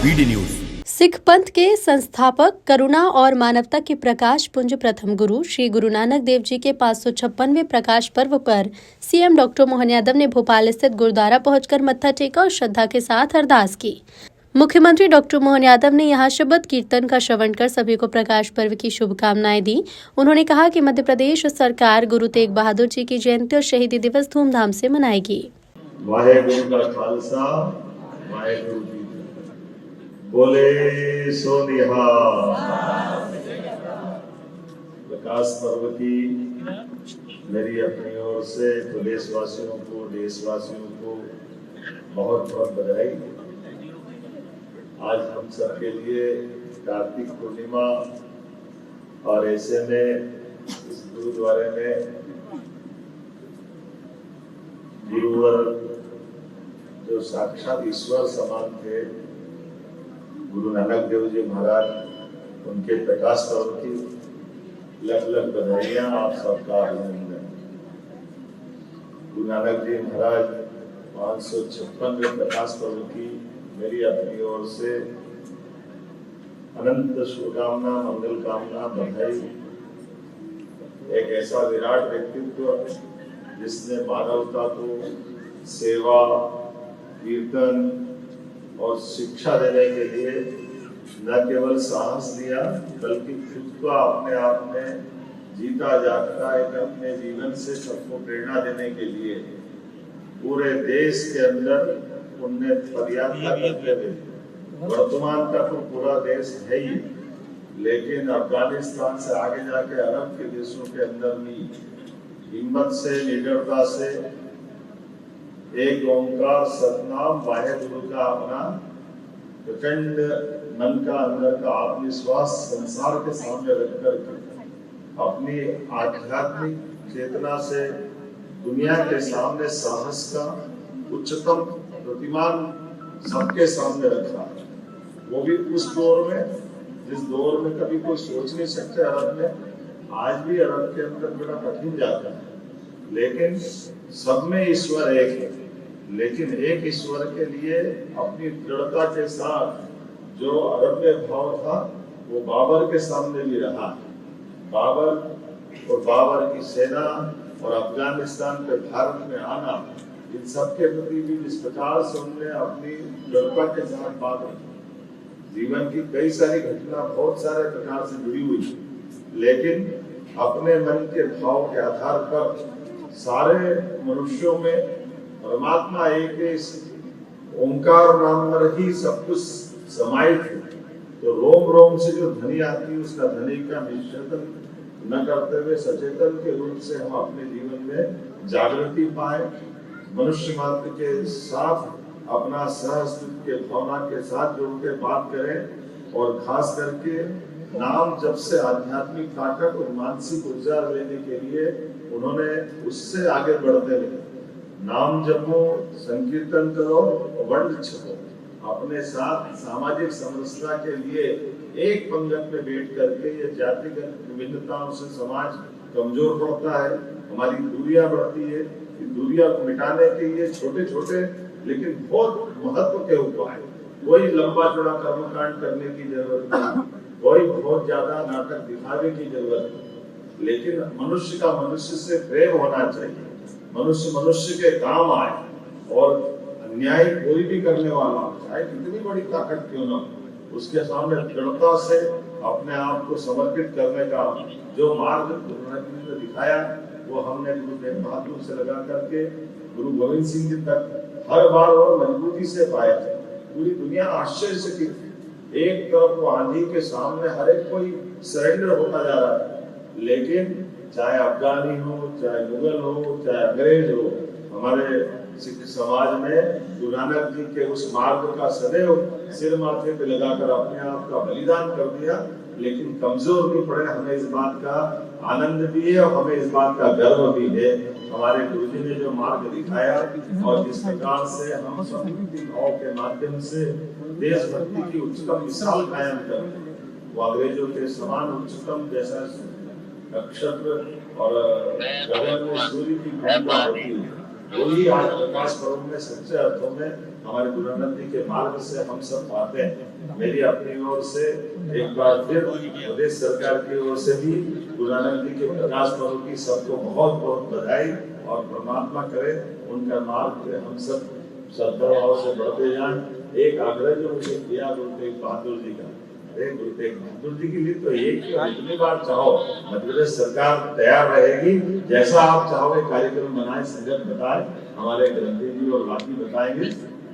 BD news. Sikh पंथ के संस्थापक, करुणा और मानवता के प्रकाश पुंज प्रथम गुरु श्री गुरु नानक देव जी के 556वें प्रकाश पर्व पर सीएम डॉक्टर मोहन यादव ने भोपाल स्थित गुरुद्वारा पहुंचकर मत्था टेका और श्रद्धा के साथ अरदास की। मुख्यमंत्री डॉक्टर मोहन यादव ने यहां शबद कीर्तन का श्रवण कर सभी को प्रकाश पर्व की शुभकामनाएं दी। उन्होंने कहा कि मध्य प्रदेश सरकार गुरु तेग बहादुर जी की जयंती और शहीदी दिवस धूमधाम से मनाएगी। बोले सो निहाल। प्रकाश पर्व की मेरी अपनी ओर से देशवासियों को बहुत बहुत बधाई। आज हम सबके लिए कार्तिक पूर्णिमा और ऐसे में इस गुरुद्वारे में गुरुवर जो साक्षात ईश्वर समान थे, गुरु नानक देव जी महाराज, उनके प्रकाश पर्व की लख लख बधाइयां आप सबका अभिनंदन। गुरु नानक जी महाराज 556वें प्रकाश पर्व की मेरी अपनी ओर से अनंत शुभकामना, मंगल कामना, बधाई। एक ऐसा विराट व्यक्तित्व जिसने मानवता को सेवा, कीर्तन और शिक्षा देने के लिए न केवल साहस दिया, बल्कि खुद को अपने आप में जीता जागता एक अपने जीवन से सबको प्रेरणा देने के लिए पूरे देश के अंदर उनने पदयात्रा करते हुए, वर्तमान तक तो पूरा देश है ही, लेकिन अफगानिस्तान से आगे जाके अरब के देशों के अंदर भी हिम्मत से, निडरता से एक ओंकार सतनाम वाहेगुरु का अपना प्रचंड मन का अंदर का आत्मविश्वास संसार के सामने रख कर अपनी आध्यात्मिक चेतना से दुनिया के सामने साहस का उच्चतम प्रतिमान सबके सामने रखा। वो भी उस दौर में जिस दौर में कभी कोई सोच नहीं सकते अरब में। आज भी अरब के अंदर बड़ा कठिन जाता है, लेकिन सब में ईश्वर एक है। लेकिन एक ईश्वर के लिए अपनी दृढ़ता के साथ जो अरब में भाव था वो बाबर के सामने भी रहा। बाबर और बाबर की सेना और अफगानिस्तान पे भारत में आना, इन सब के प्रति भी जिस प्रकार से उन्होंने अपनी दृढ़ता के साथ बात रखी। जीवन की कई सारी घटना बहुत सारे प्रकार से जुड़ी हुई, लेकिन अपने मन के भाव के आधार पर सारे मनुष्यों में परमात्मा एक है, ओंकार नाम में ही सब कुछ समाहित है। तो रोम रोम से जो ध्वनि आती है, उसका ध्वनि का निषेधन न करते हुए सचेतन के रूप से हम अपने जीवन में जागृति पाए, मनुष्य मात्र के साथ अपना सहअस्तित्व के भावना के जोड़ के बात करें। और खास करके नाम जब से आध्यात्मिक ताकत और मानसिक ऊर्जा लेने के लिए उन्होंने उससे आगे बढ़ते रहे। नाम जपो, संकीर्तन करो, वंड छपो। अपने साथ सामाजिक समरसता के लिए एक पंगत में बैठ करके ये जातिगत विभिन्नताओं से समाज कमजोर पड़ता है, हमारी दूरियां बढ़ती है। दूरियां को मिटाने के लिए छोटे छोटे लेकिन बहुत महत्व के उपाय, कोई लंबा चौड़ा कर्मकांड करने की जरूरत नहीं, कोई बहुत ज्यादा नाटक दिखाने की जरूरत नहीं, लेकिन मनुष्य का मनुष्य से प्रेम होना चाहिए। मनुष्य मनुष्य के काम आए और अन्याय कोई भी करने वाला, चाहे कितनी बड़ी ताकत क्यों ना, उसके सामने दृढ़ता से अपने आप को समर्पित करने का जो मार्ग गुरु ने दिखाया, वो हमने गुरु तेग बहादुर से लगा करके गुरु गोविंद सिंह जी तक हर बार और मजबूती से पाए थे। पूरी दुनिया आश्चर्य से थी। एक तरफ वो आंधी के सामने हर एक कोई सरेंडर होता जा रहा है, लेकिन चाहे अफगानी हो, चाहे मुगल हो, चाहे अंग्रेज हो, हमारे सिख समाज ने गुरु नानक जी के उस मार्ग का सदैव सिर माथे पे लगाकर अपने आप का बलिदान कर दिया, लेकिन कमजोर नहीं पड़े। हमें इस बात का आनंद भी है और हमें इस बात का गर्व भी है। हमारे गुरुजी ने जो मार्ग दिखाया और जिस प्रकार से हम सब भाव के माध्यम से देशभक्ति की उच्चतम मिसाल कायम कर, वो अंग्रेजों के समान उच्चतम जैसा नक्षत्र और गगन में सूर्य की भूमिका होती है, वही आज प्रकाश पर्व में सच्चे अर्थों में हमारे गुरु नानक जी के मार्ग से हम सब पाते हैं। मेरी अपनी ओर से एक बार फिर प्रदेश सरकार की ओर से भी गुरु नानक जी के प्रकाश पर्व की सबको बहुत बहुत बधाई, और परमात्मा करे उनका मार्ग हम सब श्रद्धाभाव से बढ़ते जाएं। एक आग्रह जो मुझे किया गुरु तेग बहादुर जी का, गुरु तेग बहादुर जी के लिए तो एक जितनी बार चाहो मध्य प्रदेश सरकार तैयार रहेगी, जैसा आप चाहोगे कार्यक्रम बनाए, संगत बताए, हमारे ग्रंथी जी और बाकी बताएंगे।